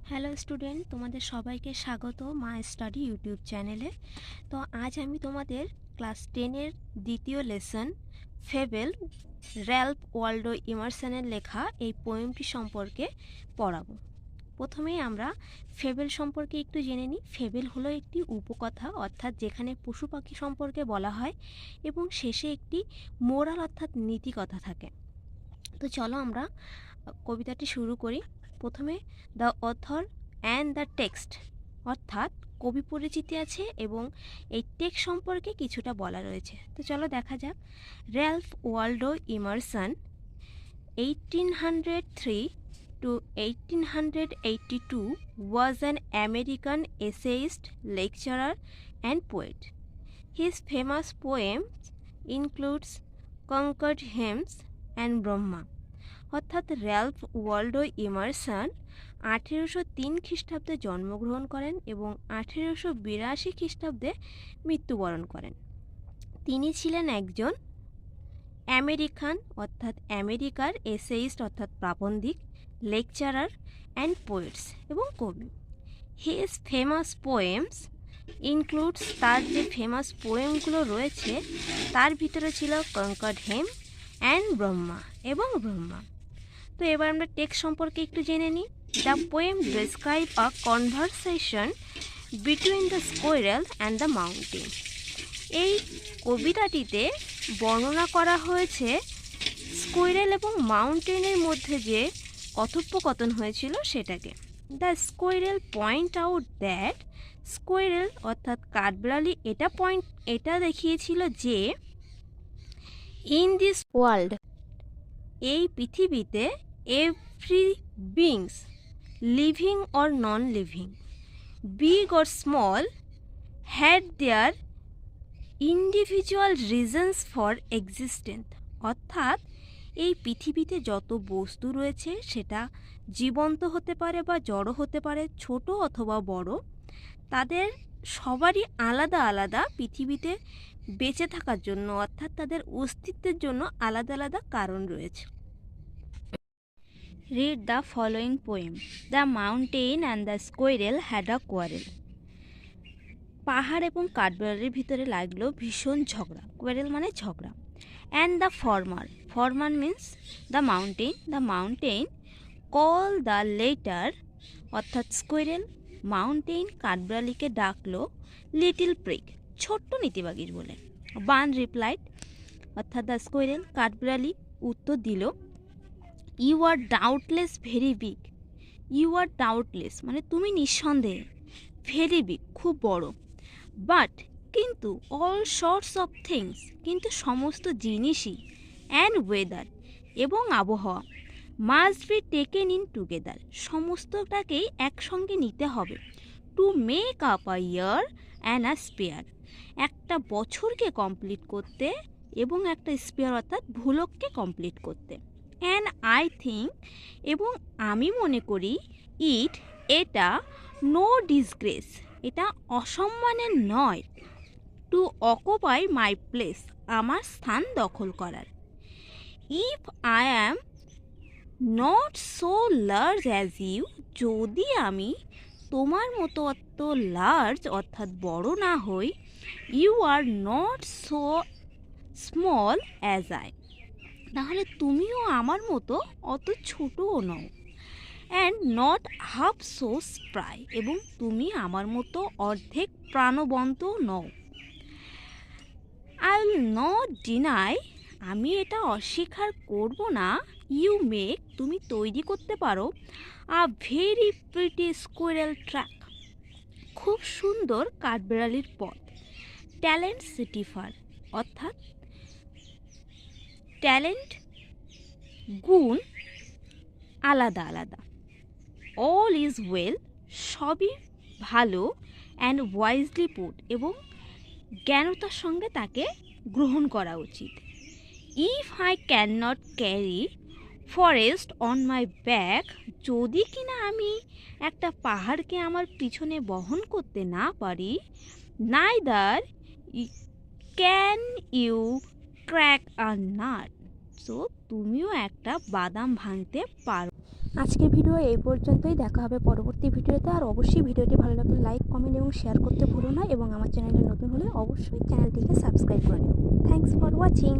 Hello student, তোমাদের সবাইকে স্বাগত মা স্টাডি ইউটিউব চ্যানেলে। তো আজ আমি তোমাদের ক্লাস 10-এর দ্বিতীয় লেসন ফেবেল র্যালফ ওয়াল্ডো ইমারসনের লেখা এই পোয়েমটি সম্পর্কে পড়াবো। প্রথমেই আমরা ফেবেল সম্পর্কে একটু জেনে নিই। ফেবেল হলো একটি উপকথা, অর্থাৎ যেখানে পশু পাখি সম্পর্কে বলা হয় এবং শেষে একটি মোরাল অর্থাৎ নীতি কথা থাকে। তো চলো আমরা কবিতাটি শুরু করি। প্রথমে the author and the text, অর্থাৎ কবি পরিচিতি আছে এবং এই টেক্সট সম্পর্কে কিছুটা বলা রয়েছে। তো চলো দেখা যাক। Ralph Waldo Emerson 1803 to 1882 was an American essayist, lecturer and poet. His famous poems includes Concord Hymns and Brahma. অর্থাৎ র্যালফ ওয়াল্ডো ইমারসন 1803 খ্রিস্টাব্দে জন্মগ্রহণ করেন এবং 1882 খ্রিস্টাব্দে মৃত্যুবরণ করেন। তিনি ছিলেন একজন আমেরিকান অর্থাৎ আমেরিকার এসেইস্ট অর্থাৎ প্রাবন্ধিক, লেকচারার অ্যান্ড পোয়েটস এবং কবি। হিজ ফেমাস পোয়েমস ইনক্লুডস, তার যে ফেমাস পোয়েমগুলো রয়েছে তার ভিতরে ছিল কনকর্ড হিম অ্যান্ড ব্রহ্মা এবং ব্রহ্মা। তো এবার আমরা টেক্সট সম্পর্কে একটু জেনে নিই। The poem describe a conversation between the squirrel and the mountain. এই কবিতাটিতে বর্ণনা করা হয়েছে স্কোয়ারেল এবং মাউন্টেনের মধ্যে যে কথোপকথন হয়েছিল সেটাকে। The squirrel point out that, squirrel অর্থাৎ কাঠবিড়ালি এটা দেখিয়েছিল যে ইন দিস ওয়ার্ল্ড, এই পৃথিবীতে every beings living or non living, big or small, had there individual reasons for existence. অর্থাৎ এই পৃথিবীতে যত বস্তু রয়েছে সেটা জীবন্ত হতে পারে বা জড় হতে পারে, ছোট অথবা বড়, তাদের সবারই আলাদা আলাদা পৃথিবীতে বেঁচে থাকার জন্য অর্থাৎ তাদের অস্তিত্বের জন্য আলাদা আলাদা কারণ রয়েছে। Read the following poem. The mountain and the squirrel had a quarrel. পাহাড় এবং কাঠবিড়ালির ভিতরে লাগলো ভীষণ ঝগড়া। কোয়ারেল মানে ঝগড়া। And the former means the mountain call the latter, অর্থাৎ স্কোয়ারেল মাউন্টেন কাঠবিড়ালিকে ডাকলো লিটিল প্রিক, ছোট্ট নীতিবাগীর বলে। বান রিপ্লাইড, অর্থাৎ দ্য স্কোয়ারেল কাঠবিড়ালি উত্তর দিল, you are doubtless very big. You are doubtless মানে তুমি নিঃসন্দেহে, ভেরি বিগ খুব বড়, বাট কিন্তু অল সর্টস অফ থিংস কিন্তু সমস্ত জিনিসই, অ্যান্ড ওয়েদার এবং আবহাওয়া, must be taken in together সমস্তটাকেই একসঙ্গে নিতে হবে, to make up a year and a spare একটা বছরকে কমপ্লিট করতে এবং একটা স্পেয়ার অর্থাৎ ভুলককে কমপ্লিট করতে। অ্যান্ড আই থিঙ্ক এবং আমি মনে করি, এটা নো ডিসগ্রেস এটা অসম্মানের নয়, টু অকুপাই মাই প্লেস আমার স্থান দখল করার। If I am not so large as you, যদি আমি তোমার মতো অত লার্জ অর্থাৎ বড় না হই, you are not so small as I, তাহলে তুমিও আমার মতো অত ছোটও নও। And not half so spry এবং তুমি আমার মতো অর্ধেক প্রাণবন্ত নও। আই উইল নট ডিনাই আমি এটা অস্বীকার করব না, ইউ মেক তুমি তৈরি করতে পারো, a very pretty squirrel track খুব সুন্দর কাঠবিড়ালির পথ। ট্যালেন্টস ডিফার, অর্থাৎ ট্যালেন্ট গুণ আলাদা আলাদা। অল ইজ ওয়েল সবই ভালো, অ্যান্ড ওয়াইজলি পুট এবং জ্ঞানতার সঙ্গে তাকে গ্রহণ করা উচিত। If I can not carry forest on my back, যদি কিনা আমি একটা পাহাড়কে আমার পিছনে বহন করতে না পারি, neither can you crack a nut, so তুমিও একটা বাদাম ভাঙতে পারো। আজকের ভিডিও এই পর্যন্তই। দেখা হবে পরবর্তী ভিডিওতে। আর অবশ্যই ভিডিওটি ভালো লাগলে লাইক, কমেন্ট এবং শেয়ার করতে ভুলো না, এবং আমার চ্যানেলে নতুন হলে অবশ্যই চ্যানেলটিকে সাবস্ক্রাইব করে নিও। Thanks for watching.